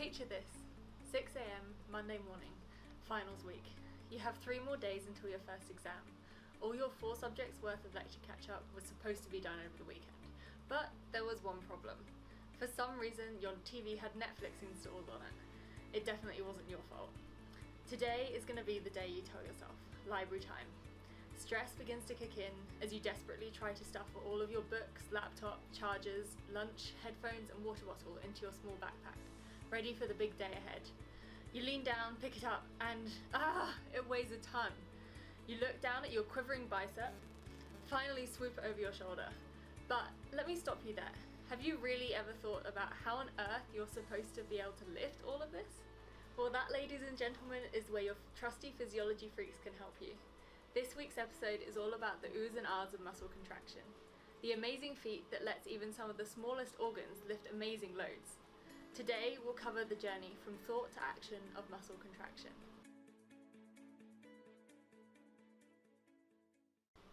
Picture this, 6 a.m. Monday morning, finals week. You have 3 more days until your first exam. All your 4 subjects worth of lecture catch-up was supposed to be done over the weekend, but there was one problem. For some reason, your TV had Netflix installed on it. It definitely wasn't your fault. Today is going to be the day you tell yourself, library time. Stress begins to kick in as you desperately try to stuff all of your books, laptop, chargers, lunch, headphones and water bottle into your small backpack, ready for the big day ahead. You lean down, pick it up, and it weighs a ton. You look down at your quivering bicep, finally swoop it over your shoulder. But let me stop you there. Have you really ever thought about how on earth you're supposed to be able to lift all of this? Well, that, ladies and gentlemen, is where your trusty physiology freaks can help you. This week's episode is all about the oohs and ahs of muscle contraction, the amazing feat that lets even some of the smallest organs lift amazing loads. Today, we'll cover the journey from thought to action of muscle contraction.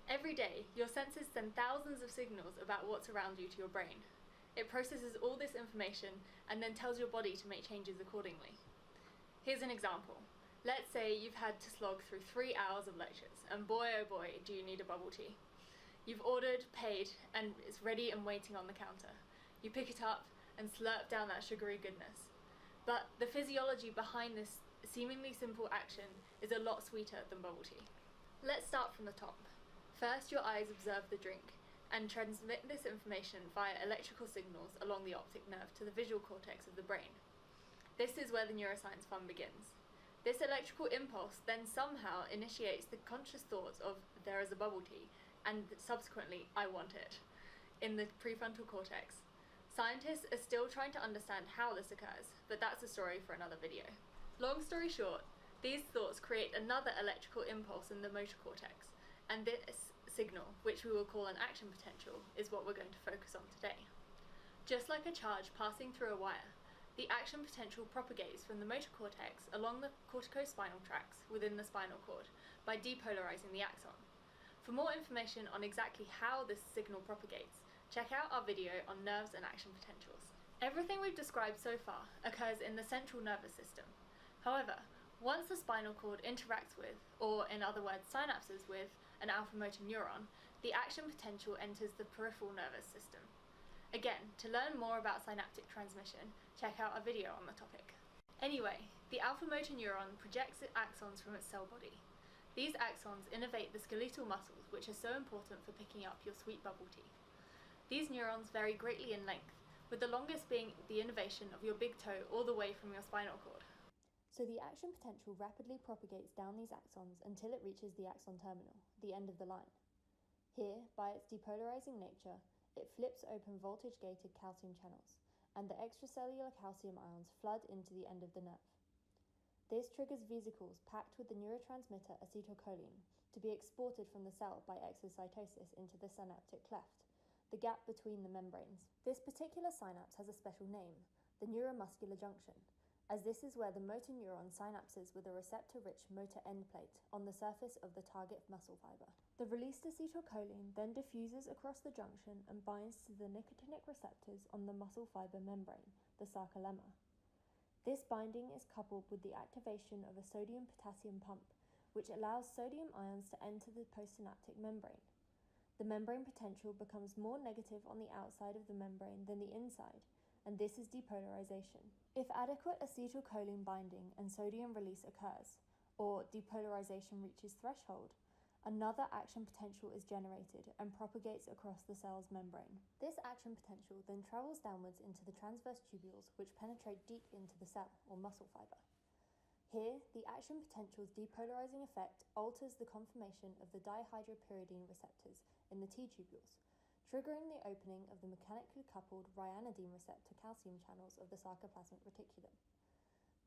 Every day, your senses send thousands of signals about what's around you to your brain. It processes all this information and then tells your body to make changes accordingly. Here's an example. Let's say you've had to slog through 3 hours of lectures, and boy oh boy do you need a bubble tea. You've ordered, paid, and it's ready and waiting on the counter. You pick it up and slurp down that sugary goodness. But the physiology behind this seemingly simple action is a lot sweeter than bubble tea. Let's start from the top. First, your eyes observe the drink and transmit this information via electrical signals along the optic nerve to the visual cortex of the brain. This is where the neuroscience fun begins. This electrical impulse then somehow initiates the conscious thoughts of there is a bubble tea and subsequently I want it in the prefrontal cortex. Scientists are still trying to understand how this occurs, but that's a story for another video. Long story short, these thoughts create another electrical impulse in the motor cortex, and this signal, which we will call an action potential, is what we're going to focus on today. Just like a charge passing through a wire, the action potential propagates from the motor cortex along the corticospinal tracts within the spinal cord by depolarizing the axon. For more information on exactly how this signal propagates, check out our video on nerves and action potentials. Everything we've described so far occurs in the central nervous system. However, once the spinal cord interacts with, or in other words synapses with, an alpha motor neuron, the action potential enters the peripheral nervous system. Again, to learn more about synaptic transmission, check out our video on the topic. Anyway, the alpha motor neuron projects its axons from its cell body. These axons innervate the skeletal muscles, which are so important for picking up your sweet bubble tea. These neurons vary greatly in length, with the longest being the innervation of your big toe all the way from your spinal cord. So the action potential rapidly propagates down these axons until it reaches the axon terminal, the end of the line. Here, by its depolarizing nature, it flips open voltage-gated calcium channels, and the extracellular calcium ions flood into the end of the nerve. This triggers vesicles packed with the neurotransmitter acetylcholine to be exported from the cell by exocytosis into the synaptic cleft, the gap between the membranes. This particular synapse has a special name, the neuromuscular junction, as this is where the motor neuron synapses with a receptor-rich motor end plate on the surface of the target muscle fiber. The released acetylcholine then diffuses across the junction and binds to the nicotinic receptors on the muscle fiber membrane, the sarcolemma. This binding is coupled with the activation of a sodium-potassium pump, which allows sodium ions to enter the postsynaptic membrane. The membrane potential becomes more negative on the outside of the membrane than the inside, and this is depolarization. If adequate acetylcholine binding and sodium release occurs, or depolarization reaches threshold, another action potential is generated and propagates across the cell's membrane. This action potential then travels downwards into the transverse tubules, which penetrate deep into the cell, or muscle fiber. Here, the action potential's depolarizing effect alters the conformation of the dihydropyridine receptors in the T-tubules, triggering the opening of the mechanically coupled ryanodine receptor calcium channels of the sarcoplasmic reticulum.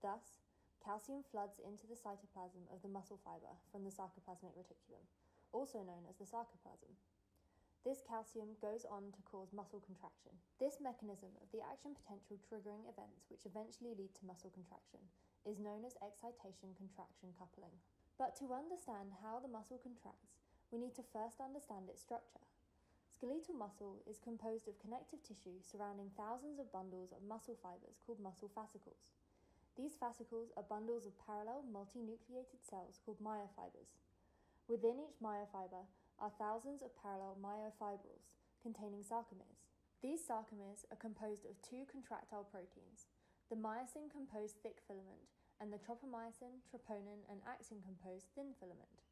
Thus, calcium floods into the cytoplasm of the muscle fiber from the sarcoplasmic reticulum, also known as the sarcoplasm. This calcium goes on to cause muscle contraction. This mechanism of the action potential triggering events which eventually lead to muscle contraction is known as excitation-contraction coupling. But to understand how the muscle contracts, we need to first understand its structure. Skeletal muscle is composed of connective tissue surrounding thousands of bundles of muscle fibers called muscle fascicles. These fascicles are bundles of parallel multinucleated cells called myofibers. Within each myofiber are thousands of parallel myofibrils containing sarcomeres. These sarcomeres are composed of two contractile proteins, the myosin-composed thick filament and the tropomyosin, troponin, and actin-composed thin filament.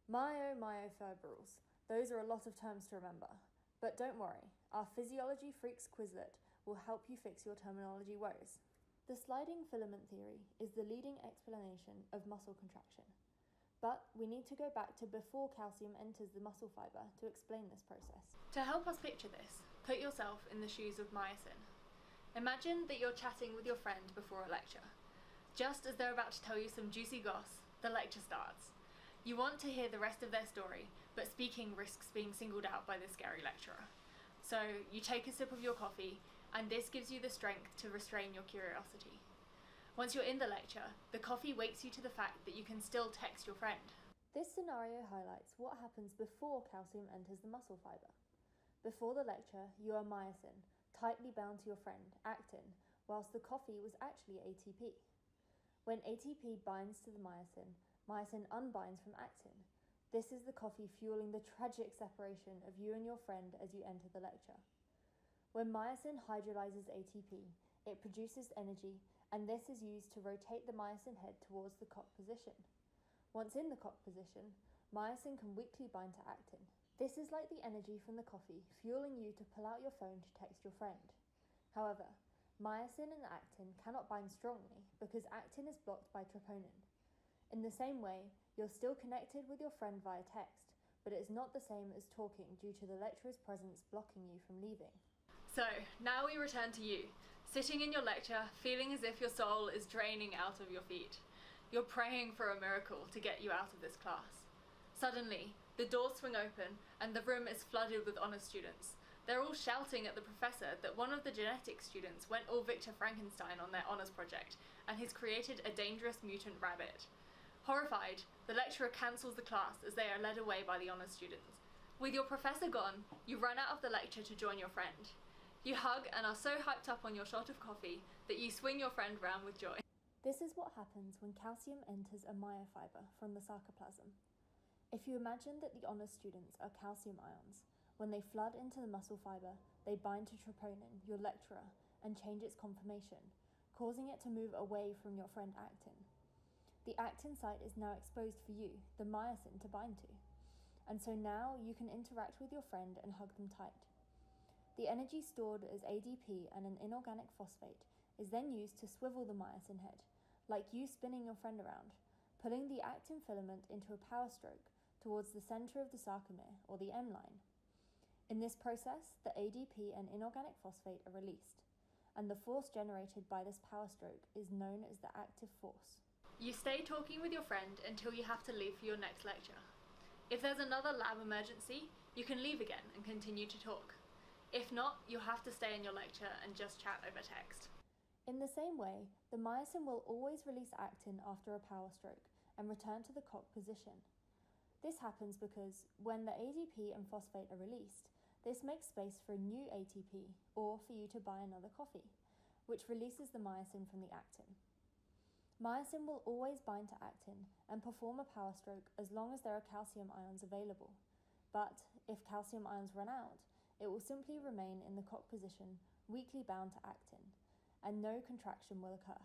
Myofibrils, those are a lot of terms to remember. But don't worry, our Physiology Freaks Quizlet will help you fix your terminology woes. The sliding filament theory is the leading explanation of muscle contraction. But we need to go back to before calcium enters the muscle fibre to explain this process. To help us picture this, put yourself in the shoes of myosin. Imagine that you're chatting with your friend before a lecture. Just as they're about to tell you some juicy goss, the lecture starts. You want to hear the rest of their story, but speaking risks being singled out by the scary lecturer. So you take a sip of your coffee, and this gives you the strength to restrain your curiosity. Once you're in the lecture, the coffee wakes you to the fact that you can still text your friend. This scenario highlights what happens before calcium enters the muscle fibre. Before the lecture, you are myosin, tightly bound to your friend, actin, whilst the coffee was actually ATP. When ATP binds to the myosin, myosin unbinds from actin. This is the coffee fueling the tragic separation of you and your friend as you enter the lecture. When myosin hydrolyzes ATP, it produces energy, and this is used to rotate the myosin head towards the cock position. Once in the cock position, myosin can weakly bind to actin. This is like the energy from the coffee fueling you to pull out your phone to text your friend. However, myosin and actin cannot bind strongly because actin is blocked by troponin. In the same way, you're still connected with your friend via text, but it is not the same as talking due to the lecturer's presence blocking you from leaving. So, now we return to you, sitting in your lecture, feeling as if your soul is draining out of your feet. You're praying for a miracle to get you out of this class. Suddenly, the doors swing open and the room is flooded with honours students. They're all shouting at the professor that one of the genetics students went all Victor Frankenstein on their honours project and has created a dangerous mutant rabbit. Horrified, the lecturer cancels the class as they are led away by the honours students. With your professor gone, you run out of the lecture to join your friend. You hug and are so hyped up on your shot of coffee that you swing your friend round with joy. This is what happens when calcium enters a myofiber from the sarcoplasm. If you imagine that the honours students are calcium ions, when they flood into the muscle fibre, they bind to troponin, your lecturer, and change its conformation, causing it to move away from your friend actin. The actin site is now exposed for you, the myosin, to bind to. And so now you can interact with your friend and hug them tight. The energy stored as ADP and an inorganic phosphate is then used to swivel the myosin head, like you spinning your friend around, pulling the actin filament into a power stroke towards the center of the sarcomere, or the M line. In this process, the ADP and inorganic phosphate are released, and the force generated by this power stroke is known as the active force. You stay talking with your friend until you have to leave for your next lecture. If there's another lab emergency, you can leave again and continue to talk. If not, you'll have to stay in your lecture and just chat over text. In the same way, the myosin will always release actin after a power stroke and return to the cock position. This happens because when the ADP and phosphate are released, this makes space for a new ATP or for you to buy another coffee, which releases the myosin from the actin. Myosin will always bind to actin and perform a power stroke as long as there are calcium ions available. But if calcium ions run out, it will simply remain in the cock position, weakly bound to actin, and no contraction will occur.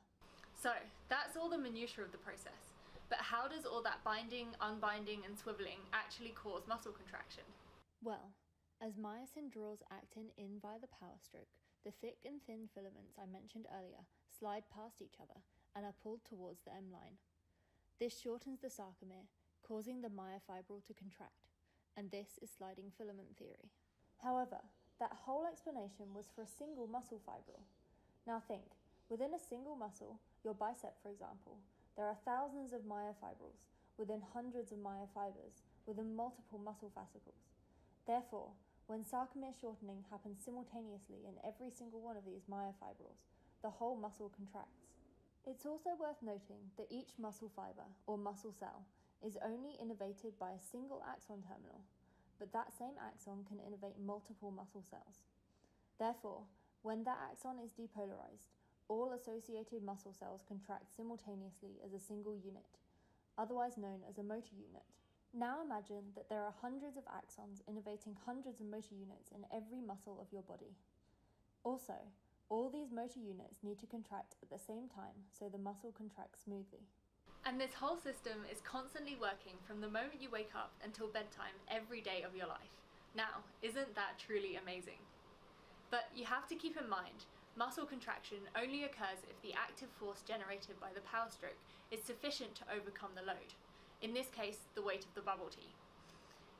So, that's all the minutiae of the process. But how does all that binding, unbinding, and swiveling actually cause muscle contraction? Well, as myosin draws actin in via the power stroke, the thick and thin filaments I mentioned earlier slide past each other and are pulled towards the M line. This shortens the sarcomere, causing the myofibril to contract, and this is sliding filament theory. However, that whole explanation was for a single muscle fibril. Now think, within a single muscle, your bicep for example, there are thousands of myofibrils, within hundreds of myofibers, within multiple muscle fascicles. Therefore, when sarcomere shortening happens simultaneously in every single one of these myofibrils, the whole muscle contracts. It's also worth noting that each muscle fiber, or muscle cell, is only innervated by a single axon terminal, but that same axon can innervate multiple muscle cells. Therefore, when that axon is depolarized, All associated muscle cells contract simultaneously as a single unit, otherwise known as a motor unit. Now imagine that there are hundreds of axons innervating hundreds of motor units in every muscle of your body. Also, all these motor units need to contract at the same time so the muscle contracts smoothly. And this whole system is constantly working from the moment you wake up until bedtime every day of your life. Now, isn't that truly amazing? But you have to keep in mind, muscle contraction only occurs if the active force generated by the power stroke is sufficient to overcome the load, in this case, the weight of the bubble tea.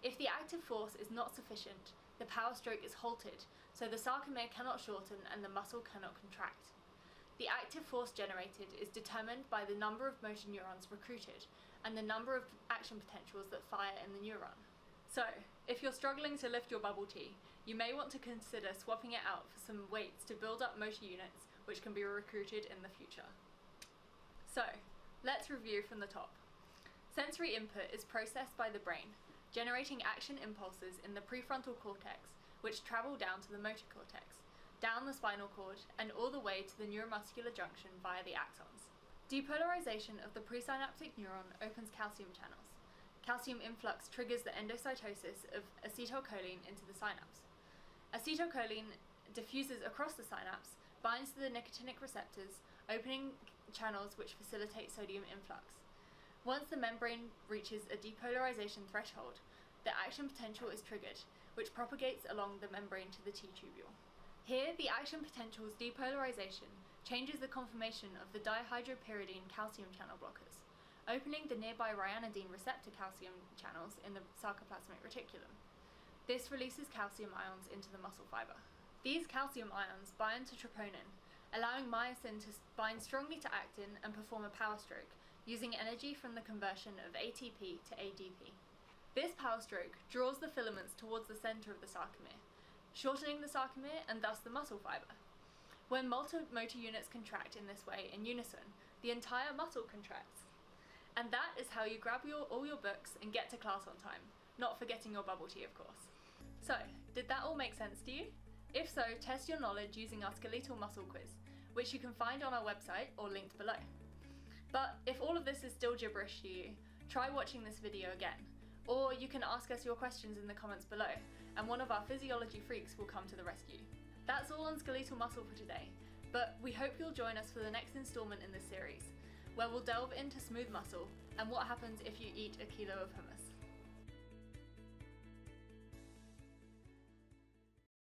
If the active force is not sufficient, the power stroke is halted, so the sarcomere cannot shorten and the muscle cannot contract. The active force generated is determined by the number of motor neurons recruited and the number of action potentials that fire in the neuron. So, if you're struggling to lift your bubble tea, you may want to consider swapping it out for some weights to build up motor units which can be recruited in the future. So, let's review from the top. Sensory input is processed by the brain, generating action impulses in the prefrontal cortex, which travel down to the motor cortex, down the spinal cord, and all the way to the neuromuscular junction via the axons. Depolarization of the presynaptic neuron opens calcium channels. Calcium influx triggers the endocytosis of acetylcholine into the synapse. Acetylcholine diffuses across the synapse, binds to the nicotinic receptors, opening channels which facilitate sodium influx. Once the membrane reaches a depolarization threshold, the action potential is triggered, which propagates along the membrane to the T-tubule. Here, the action potential's depolarization changes the conformation of the dihydropyridine calcium channel blockers, opening the nearby ryanodine receptor calcium channels in the sarcoplasmic reticulum. This releases calcium ions into the muscle fiber. These calcium ions bind to troponin, allowing myosin to bind strongly to actin and perform a power stroke, using energy from the conversion of ATP to ADP. This power stroke draws the filaments towards the center of the sarcomere, shortening the sarcomere and thus the muscle fiber. When motor units contract in this way in unison, the entire muscle contracts. And that is how you grab all your books and get to class on time, not forgetting your bubble tea, of course. So, did that all make sense to you? If so, test your knowledge using our skeletal muscle quiz, which you can find on our website or linked below. But if all of this is still gibberish to you, try watching this video again. Or you can ask us your questions in the comments below, and one of our physiology freaks will come to the rescue. That's all on skeletal muscle for today, but we hope you'll join us for the next installment in this series, where we'll delve into smooth muscle and what happens if you eat a kilo of hummus.